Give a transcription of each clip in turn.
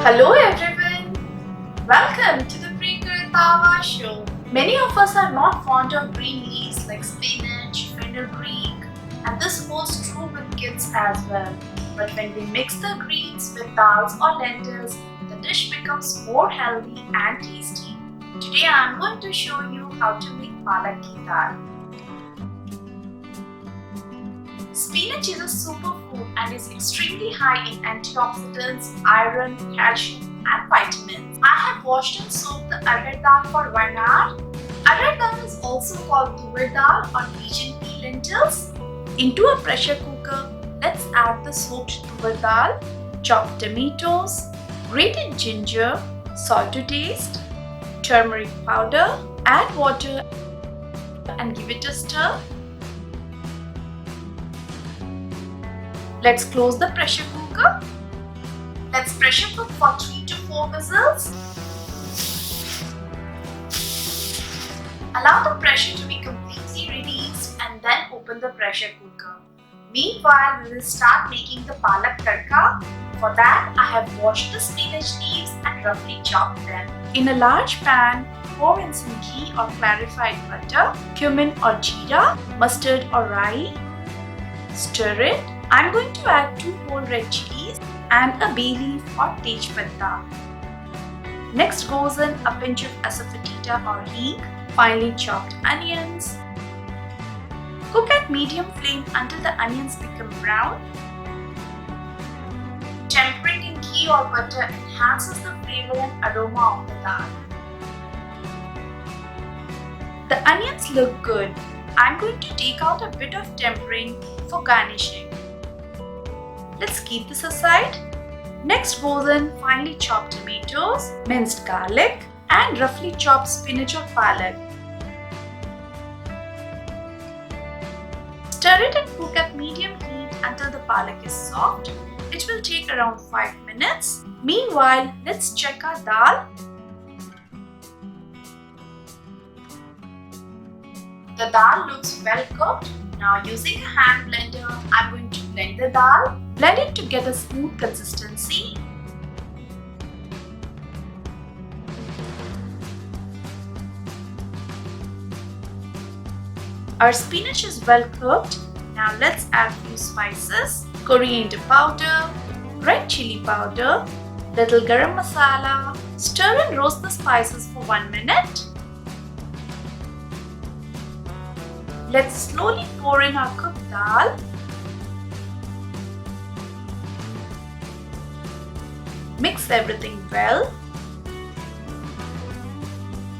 Hello everyone! Welcome to the Rattawa show. Many of us are not fond of green leaves like spinach, fenugreek, and this holds true with kids as well. But when we mix the greens with dals or lentils, the dish becomes more healthy and tasty. Today I am going to show you how to make palak ki dal. Spinach is a superfood and is extremely high in antioxidants, iron, calcium and vitamins. I have washed and soaked the arhar dal for 1 hour. Arhar dal is also called toovar dal or Pigeon pea lentils. Into a pressure cooker, let's add the soaked toovar dal, chopped tomatoes, grated ginger, salt to taste, turmeric powder, add water and give it a stir. Let's close the pressure cooker. Let's pressure cook for 3 to 4 whistles. Allow the pressure to be completely released and then open the pressure cooker. Meanwhile, we will start making the palak tadka. For that, I have washed the spinach leaves and roughly chopped them. In a large pan, pour in some ghee or clarified butter, cumin or jeera, mustard or rye. Stir it. I'm going to add 2 whole red chilies and a bay leaf or tej patta. Next goes in a pinch of asafoetida or hing, finely chopped onions. Cook at medium flame until the onions become brown. Tempering in ghee or butter enhances the flavor and aroma of the dal. The onions look good. I'm going to take out a bit of tempering for garnishing. Let's keep this aside. Next goes in finely chopped tomatoes, minced garlic and roughly chopped spinach or palak. Stir it and cook at medium heat until the palak is soft. It will take around 5 minutes. Meanwhile, let's check our dal. The dal looks well cooked. Now using a hand blender, I'm going to blend the dal. Blend it to get a smooth consistency. Our spinach is well cooked. Now let's add few spices. Coriander powder, red chili powder, little garam masala. Stir and roast the spices for 1 minute. Let's slowly pour in our cooked dal. Mix everything well.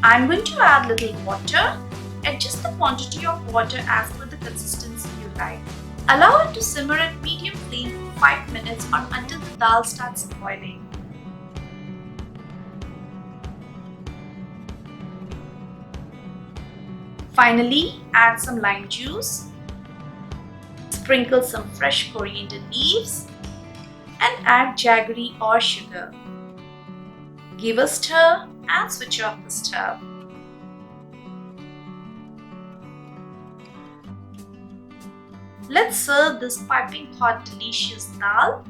I'm going to add little water. Adjust the quantity of water as per the consistency you like. Allow it to simmer at medium flame for 5 minutes or until the dal starts boiling. Finally, add some lime juice. Sprinkle some fresh coriander leaves and add jaggery or sugar. Give a stir and switch off the stove. Let's serve this piping hot delicious dal.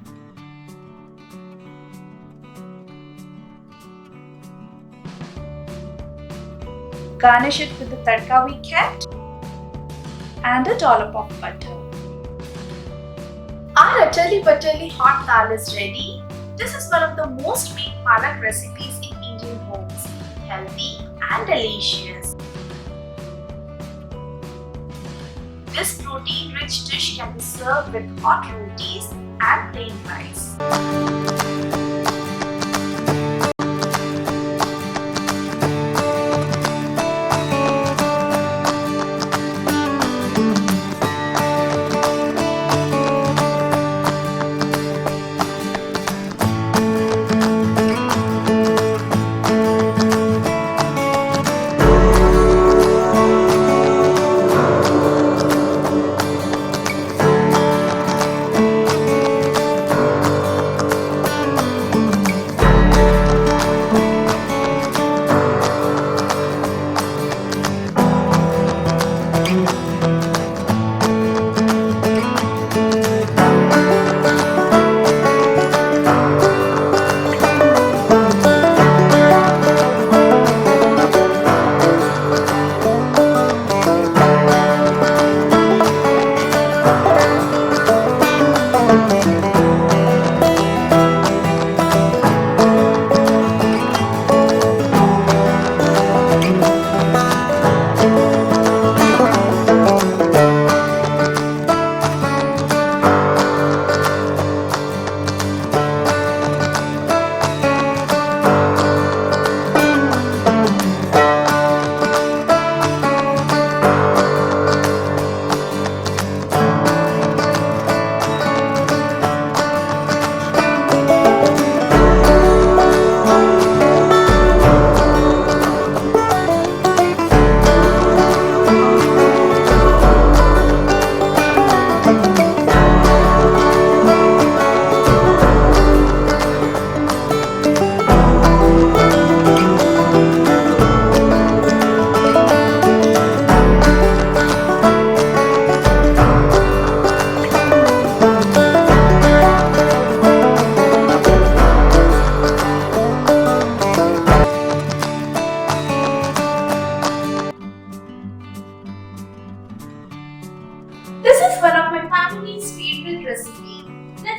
Garnish it with the tadka we kept and a dollop of butter. Our utterly hot dal is ready. This is one of the most made palak recipes in Indian homes. Healthy and delicious. This protein-rich dish can be served with hot rotis and plain rice.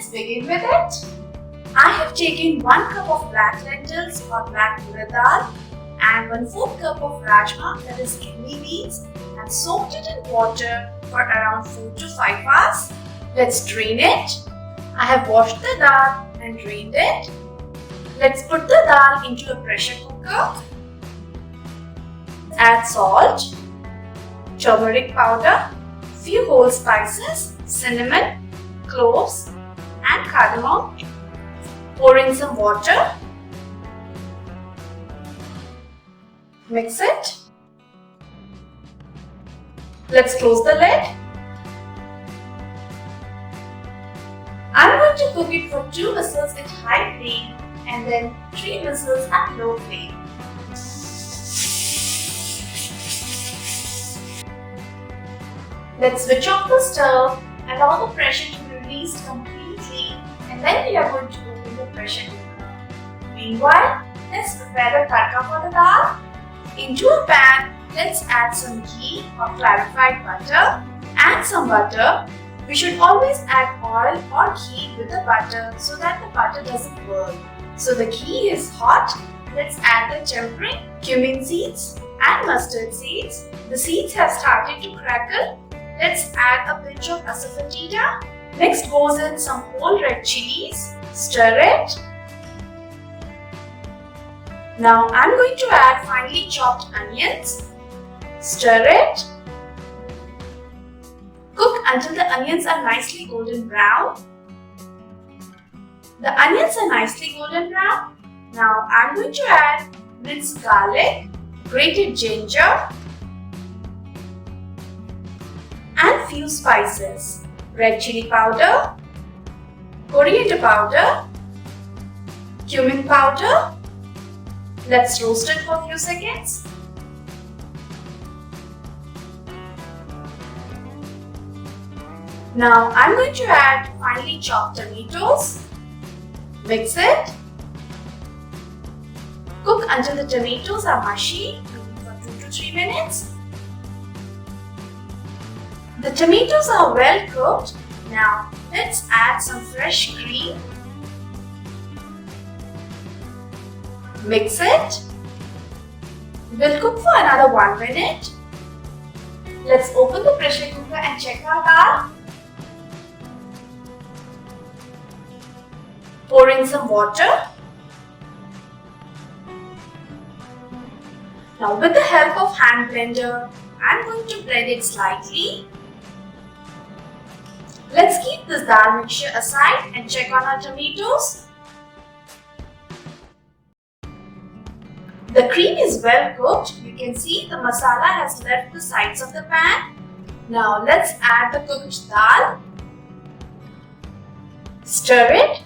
let's begin with it. I have taken 1 cup of black lentils or black Methi Dal and 1/4 cup of rajma, that is kidney beans, and soaked it in water for around 4 to 5 hours. Let's drain it. I have washed the dal and drained it. Let's put the dal into a pressure cooker. Add salt, turmeric powder, few whole spices, cinnamon, cloves and cardamom. Pour in some water. Mix it. Let's close the lid. I'm going to cook it for 2 whistles at high flame and then 3 whistles at low flame. Let's switch off the stove, allow the pressure to be released completely, and then we are going to open the pressure cooker. Meanwhile, let's prepare the tadka for the dal. Into a pan, let's add some ghee or clarified butter and some butter. We should always add oil or ghee with the butter so that the butter doesn't burn. So the ghee is hot. Let's add the tempering, cumin seeds and mustard seeds. The seeds have started to crackle. Let's add a pinch of asafoetida. Next goes in some whole red chilies. Stir it. Now I'm going to add finely chopped onions. Stir it. Cook until the onions are nicely golden brown. The onions are nicely golden brown. Now I'm going to add minced garlic, grated ginger and few spices. Red chili powder, coriander powder, cumin powder. Let's roast it for a few seconds. Now I'm going to add finely chopped tomatoes. Mix it. Cook until the tomatoes are mushy, for 2 to 3 minutes. The tomatoes are well cooked. Now let's add some fresh cream. Mix it. We'll cook for another 1 minute. Let's open the pressure cooker and check our dal. Pour in some water. Now with the help of hand blender, I'm going to blend it slightly. Let's keep this dal mixture aside and check on our tomatoes. The cream is well cooked. You can see the masala has left the sides of the pan. Now let's add the cooked dal. Stir it.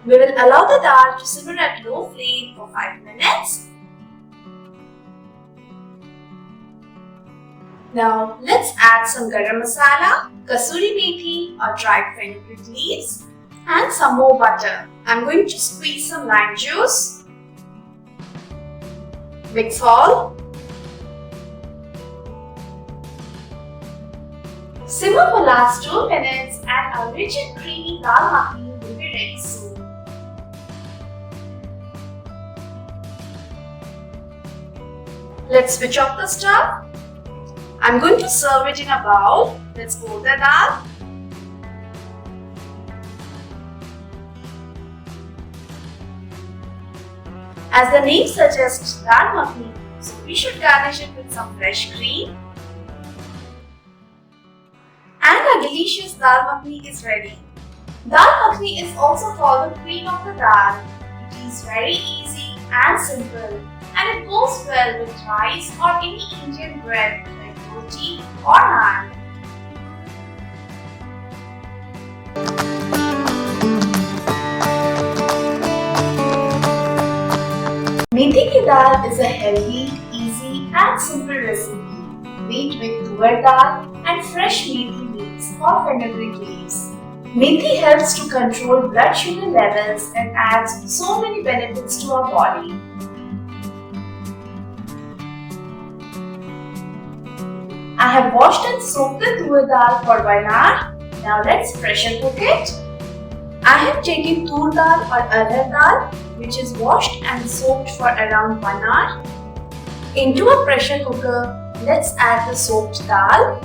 We will allow the dal to simmer at low flame for 5 minutes. Now let's add some garam masala, kasuri methi or dried fenugreek leaves and some more butter. I'm going to squeeze some lime juice. Mix all. Simmer for last 2 minutes and a rich and creamy dal makhani will be ready soon. Let's switch off the stove. I'm going to serve it in a bowl. Let's pour the dal. As the name suggests, dal makhani, so we should garnish it with some fresh cream. And a delicious dal makhani is ready. Dal makhani is also called the queen of the dal. It is very easy and simple, and it goes well with rice or any Indian bread like roti or naan. Methi Dal is a healthy, easy and simple recipe made with toovar dal and fresh methi leaves or fenugreek leaves. Methi helps to control blood sugar levels and adds so many benefits to our body. I have washed and soaked the toovar dal for 1 hour. Now let's pressure cook it. I have taken toovar dal or arhar dal, which is washed and soaked for around 1 hour. Into a pressure cooker, let's add the soaked dal,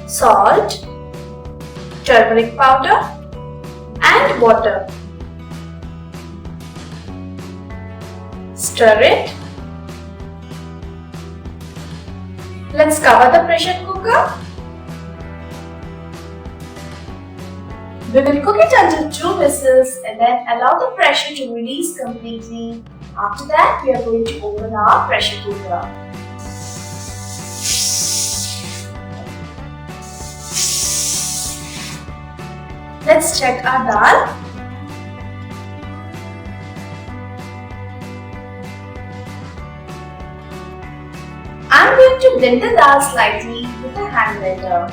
salt, turmeric powder and water. Stir it. Let's cover the pressure cooker. We will cook it until 2 whistles and then allow the pressure to release completely. After that, we are going to open our pressure cooker. Let's check our dal. I'm going to blend the dal slightly with a hand blender.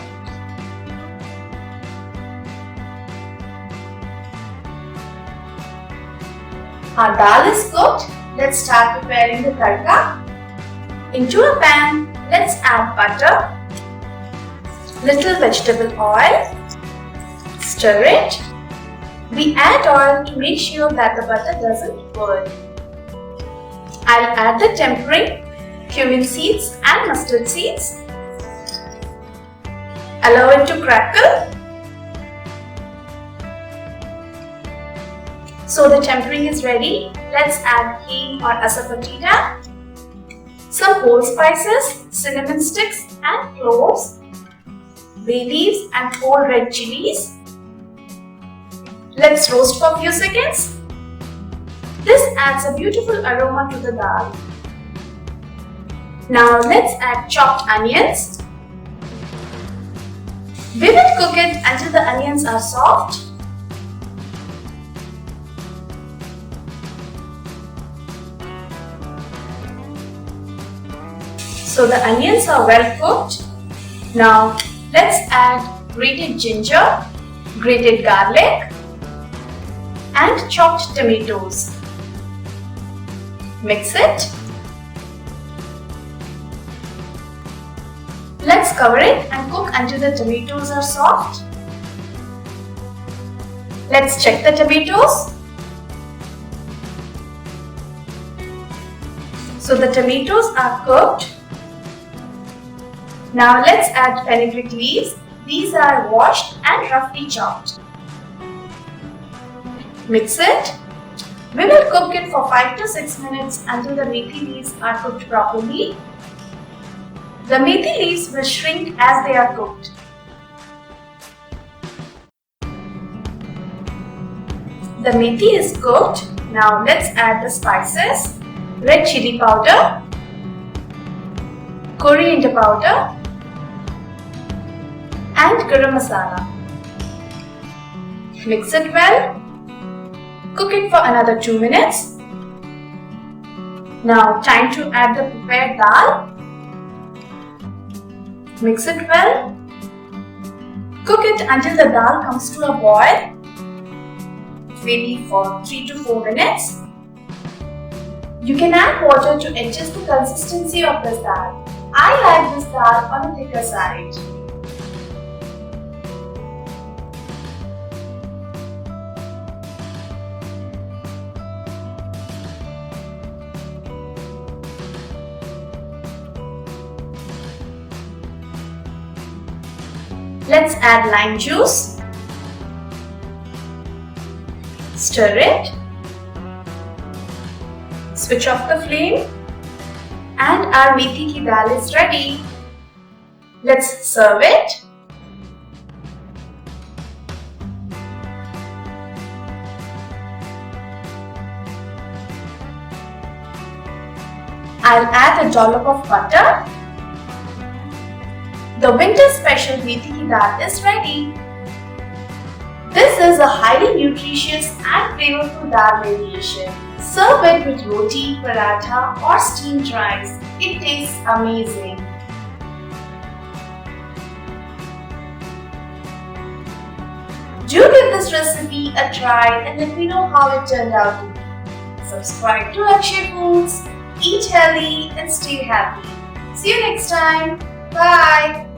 Our dal is cooked. Let's start preparing the tadka. Into a pan, let's add butter, little vegetable oil, stir it. We add oil to make sure that the butter doesn't burn. I'll add the tempering, cumin seeds and mustard seeds. Allow it to crackle. So the tempering is ready. Let's add hing or asafoetida, some whole spices, cinnamon sticks and cloves, bay leaves and whole red chilies. Let's roast for a few seconds. This adds a beautiful aroma to the dal. Now let's add chopped onions. We will cook it until the onions are soft. So the onions are well cooked. Now let's add grated ginger, grated garlic and chopped tomatoes. Mix it. Let's cover it and cook until the tomatoes are soft. Let's check the tomatoes. So the tomatoes are cooked. Now let's add fenugreek leaves. These are washed and roughly chopped. Mix it. We will cook it for 5 to 6 minutes until the methi leaves are cooked properly. The methi leaves will shrink as they are cooked. The methi is cooked. Now let's add the spices, red chili powder, coriander powder and garam masala. Mix it well. Cook it for another 2 minutes. Now time to add the prepared dal. Mix it well. Cook it until the dal comes to a boil, maybe for 3 to 4 minutes. You can add water to adjust the consistency of this dal. I like this dal on the thicker side. Let's add lime juice. Stir it. Switch off the flame. And our methi ki dal is ready. Let's serve it. I'll add a dollop of butter. The winter special methi ki dal is ready. This is a highly nutritious and flavorful dal variation. Serve it with roti, paratha or steamed rice. It tastes amazing. Do give this recipe a try and let me know how it turned out to be. Subscribe to Akshay Foods, eat healthy and stay happy. See you next time. Bye.